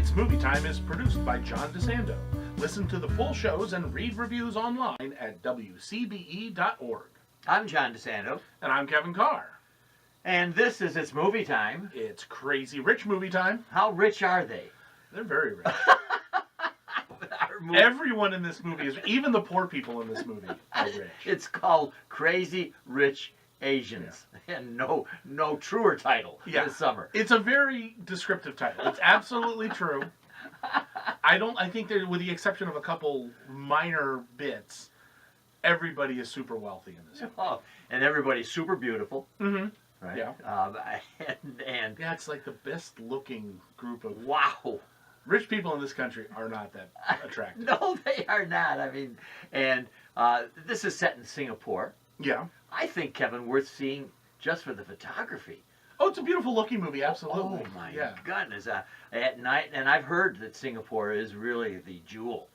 It's Movie Time is produced by John DeSando. Listen to the full shows and read reviews online at WCBE.org. I'm John DeSando. And I'm Kevin Carr. And this is It's Movie Time. It's crazy rich movie time. How rich are they? They're very rich. Everyone in this movie is, even the poor people in this movie are rich. It's called Crazy Rich Asians. Yeah. And no truer title this summer. It's a very descriptive title. It's absolutely true. I think that with the exception of a couple minor bits, everybody is super wealthy in this movie. Oh, and everybody's super beautiful. Mm-hmm. Right? Yeah. And yeah, it's like the best looking group of... Wow. Rich people in this country are not that attractive. No, they are not. I mean, and this is set in Singapore. Yeah. I think, Kevin, worth seeing just for the photography. Oh, it's a beautiful looking movie, absolutely. Oh, my goodness. At night, and I've heard that Singapore is really the jewel.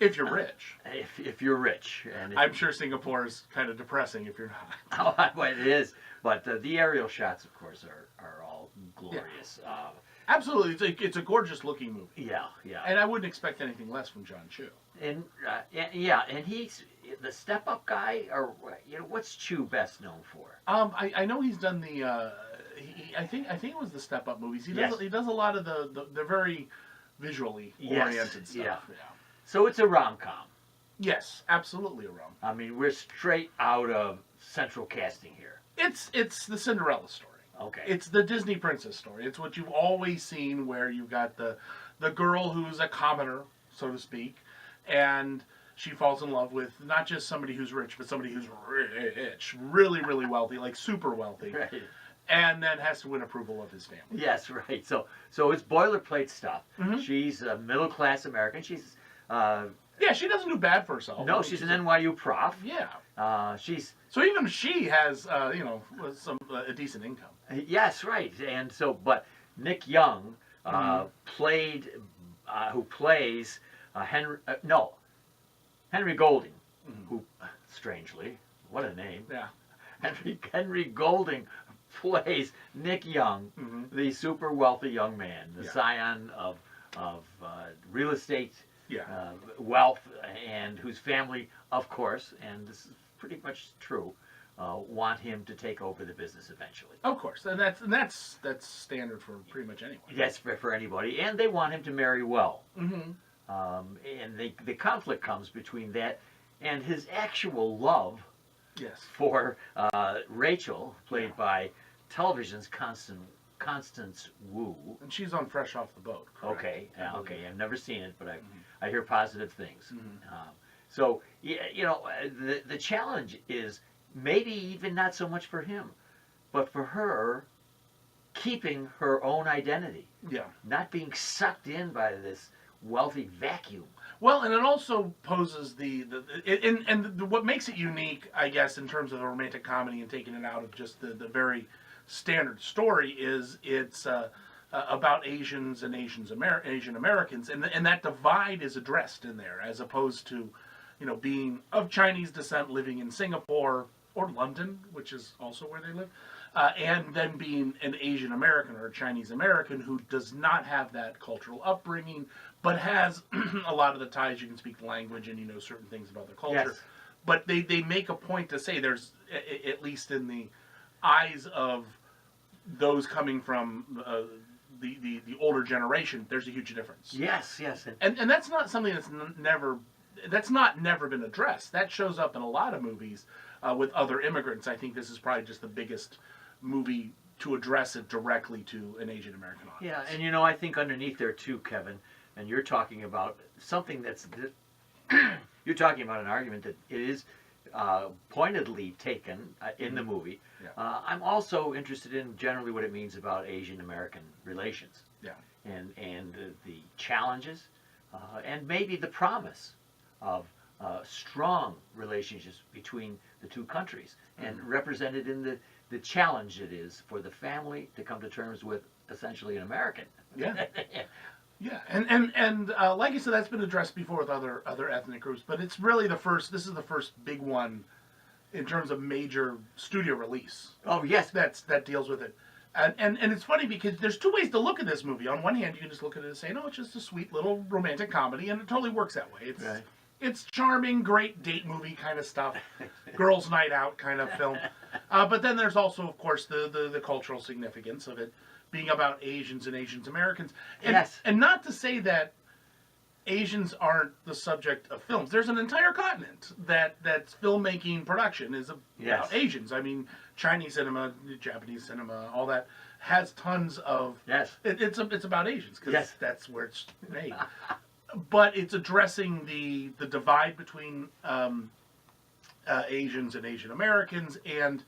If you're rich. If you're rich. And I'm sure Singapore is kind of depressing if you're not. Oh, well, it is. But the aerial shots, of course, are all glorious. Yeah. Absolutely. It's a gorgeous looking movie. Yeah, yeah. And I wouldn't expect anything less from John Chu. And and he's the step-up guy, or what's Chu best known for? I know he's done the I think it was the step-up movies. He does a lot of the very visually oriented stuff. Yeah. So it's a rom-com. Yes, absolutely a rom-com. I mean, we're straight out of central casting here. It's the Cinderella story. Okay. It's the Disney princess story. It's what you've always seen, where you've got the girl who's a commoner, so to speak, and she falls in love with not just somebody who's rich, but somebody who's rich, really, really wealthy, like super wealthy, right. And then has to win approval of his family. Yes, right. So it's boilerplate stuff. Mm-hmm. She's a middle-class American. She's yeah, she doesn't do bad for herself. No, she's an NYU prof. Yeah. She's so even she has a decent income. Yes, right. And so, but Nick Young who plays Henry Golding, who strangely, what a name. Yeah. Henry Golding plays Nick Young, the super wealthy young man, the scion of real estate wealth, and whose family, of course, and this is pretty much true, want him to take over the business eventually. Of course, and that's standard for pretty much anyone. Yes, for anybody, and they want him to marry well. Mm-hmm. And the conflict comes between that and his actual love for Rachel, played by television's Constance Wu. And she's on Fresh Off the Boat, correct? Okay, I've never seen it, but I hear positive things. Mm-hmm. So, the challenge is maybe even not so much for him, but for her keeping her own identity. Yeah. Not being sucked in by this wealthy vacuum. Well, and it also poses what makes it unique, I guess, in terms of a romantic comedy and taking it out of just the very standard story, is it's about Asians and Asian Americans, and that divide is addressed in there, as opposed to being of Chinese descent living in Singapore or London, which is also where they live, and then being an Asian American or a Chinese American who does not have that cultural upbringing, but has a lot of the ties. You can speak the language and you know certain things about their culture. Yes. But they make a point to say there's, at least in the eyes of those coming from the older generation, there's a huge difference. Yes. And that's not something that's never been addressed. That shows up in a lot of movies with other immigrants. I think this is probably just the biggest movie to address it directly to an Asian American audience. Yeah, and I think underneath there too, Kevin, and you're talking about something that's you're talking about an argument that it is pointedly taken in the movie. Yeah. I'm also interested in generally what it means about Asian American relations. Yeah. And the challenges and maybe the promise of strong relationships between the two countries, and represented in the challenge it is for the family to come to terms with essentially an American. Yeah. Yeah, and like I said, that's been addressed before with other ethnic groups, but it's really this is the first big one in terms of major studio release. Oh yes, that deals with it. And it's funny because there's two ways to look at this movie. On one hand, you can just look at it and say, no, it's just a sweet little romantic comedy, and it totally works that way. It's charming, great date movie kind of stuff, girls' night out kind of film. But then there's also, of course, the cultural significance of it being about Asians and Asian Americans. And, Yes. And not to say that Asians aren't the subject of films. There's an entire continent that's filmmaking production is about Asians. I mean, Chinese cinema, Japanese cinema, all that has tons of. Yes. It's about Asians because that's where it's made. But it's addressing the divide between Asians and Asian Americans and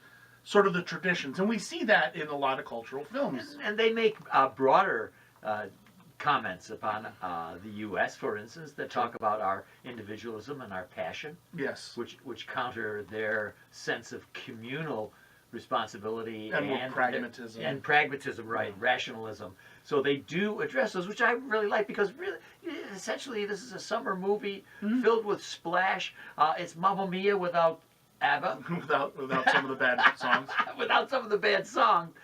sort of the traditions, and we see that in a lot of cultural films. And they make broader comments upon the U.S., for instance, that talk about our individualism and our passion. Yes. Which counter their sense of communal responsibility and pragmatism. And pragmatism, right, rationalism. So they do address those, which I really like, because really, essentially, this is a summer movie filled with splash. It's Mamma Mia without ABBA. without some of the bad songs. Without some of the bad songs.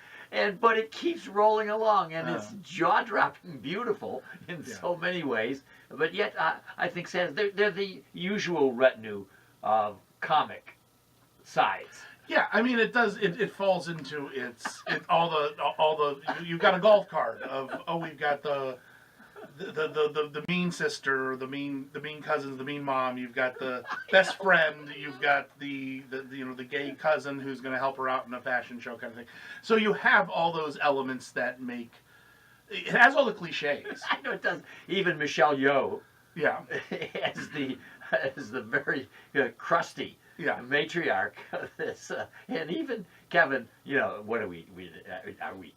But it keeps rolling along, and it's jaw-dropping beautiful in so many ways. But yet, I think they're the usual retinue of comic sides. Yeah, I mean it does. It falls into all the. You've got a golf cart of we've got the mean sister, the mean cousins, the mean mom. You've got the best friend. You've got the gay cousin who's going to help her out in a fashion show kind of thing. So you have all those elements that make it has all the cliches. I know it does. Even Michelle Yeoh, yeah, as the very crusty matriarch of this, and even Kevin, what are we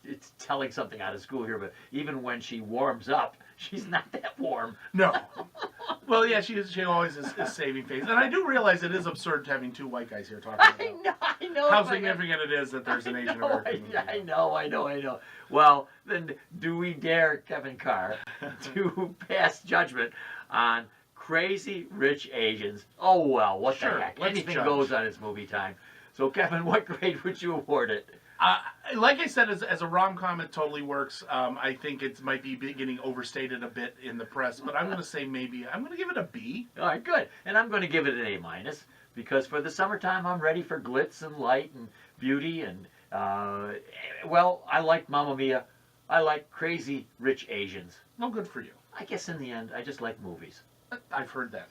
it's telling something out of school here, but even when she warms up, she's not that warm. No. Well, yeah, she always is saving face. And I do realize it is absurd having two white guys here talking about I know. How significant it is that there's an Asian American movie. I know. Well, then do we dare Kevin Carr to pass judgment on Crazy Rich Asians? Oh, well, what the heck? Anything goes on its movie time. So, Kevin, what grade would you award it? Like I said, as a rom-com, it totally works. I think it might be getting overstated a bit in the press, but I'm going to say I'm going to give it a B. All right, good. And I'm going to give it an A-, because for the summertime, I'm ready for glitz and light and beauty. And, I like Mamma Mia. I like Crazy Rich Asians. No, good for you. I guess in the end, I just like movies. I've heard that.